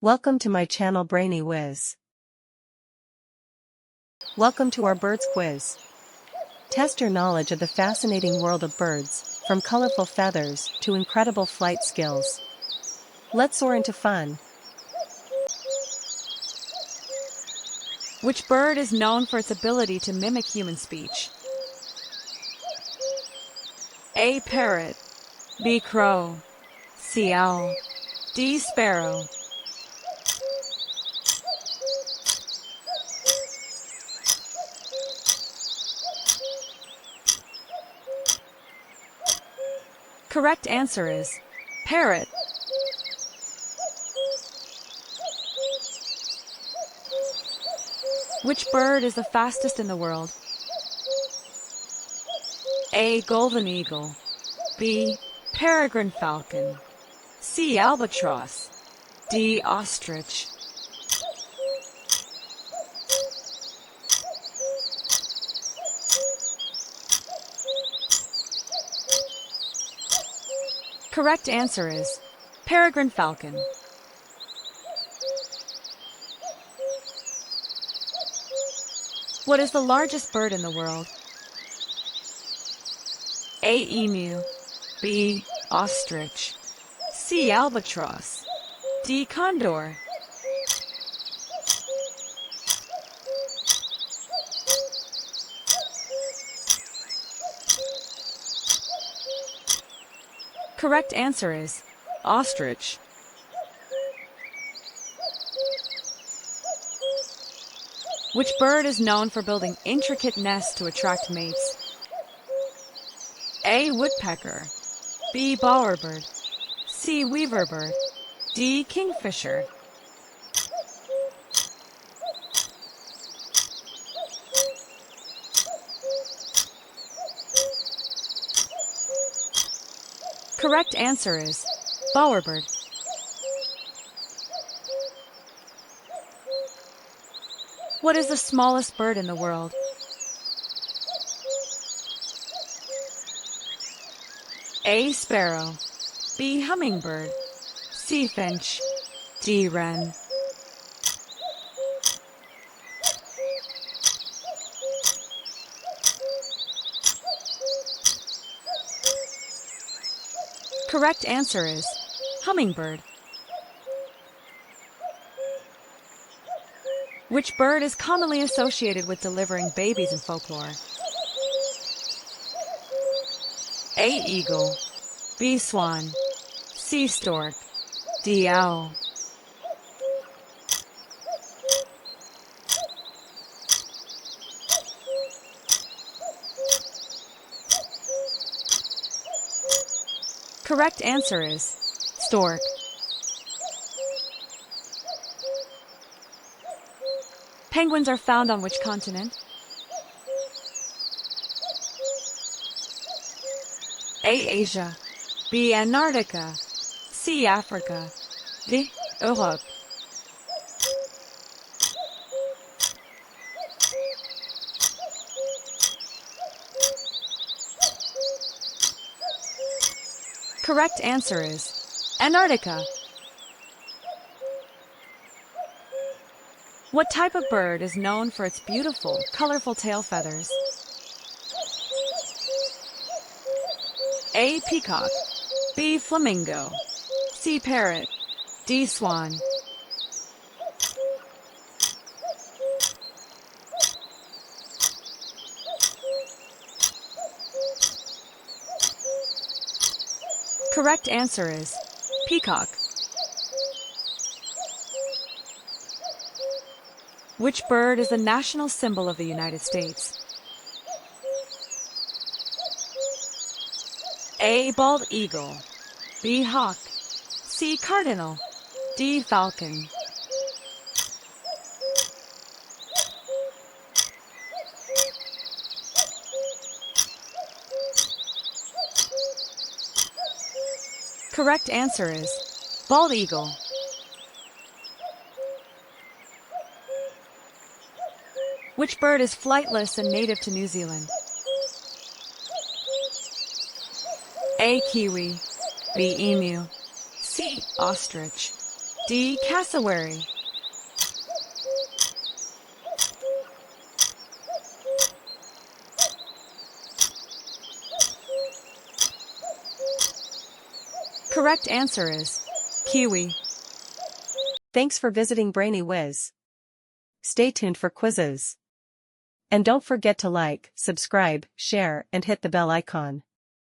Welcome to my channel Brainy Whiz. Welcome to our birds quiz. Test your knowledge of the fascinating world of birds, from colorful feathers to incredible flight skills. Let's soar into fun. Which bird is known for its ability to mimic human speech? A. Parrot, B. Crow, C. Owl, D. Sparrow. Correct answer is parrot. Which bird is the fastest in the world? A. Golden eagle, B. Peregrine falcon, C. Albatross, D. Ostrich. Correct answer is peregrine falcon. What is the largest bird in the world? A. Emu, B. Ostrich, C. Albatross, D. Condor. Correct answer is ostrich. Which bird is known for building intricate nests to attract mates? A. Woodpecker, B. Bowerbird, C. Weaverbird, D. Kingfisher. Correct answer is bowerbird. What is the smallest bird in the world? A. Sparrow, B. Hummingbird, C. Finch, D. Wren. Correct answer is hummingbird. Which bird is commonly associated with delivering babies in folklore? A. Eagle, B. Swan, C. Stork, D. Owl. Correct answer is stork. Penguins are found on which continent? A. Asia, B. Antarctica, C. Africa, D. Europe. Correct answer is Antarctica. What type of bird is known for its beautiful, colorful tail feathers? A. Peacock, B. Flamingo, C. Parrot, D. Swan. Correct answer is peacock. Which bird is the national symbol of the United States? A. Bald eagle, B. hawk, C. cardinal, D. falcon. Correct answer is bald eagle. Which bird is flightless and native to New Zealand? A. Kiwi, B. Emu, C. Ostrich, D. Cassowary. Correct answer is kiwi. Thanks for visiting Brainy Whiz. Stay tuned for quizzes. And don't forget to like, subscribe, share, and hit the bell icon.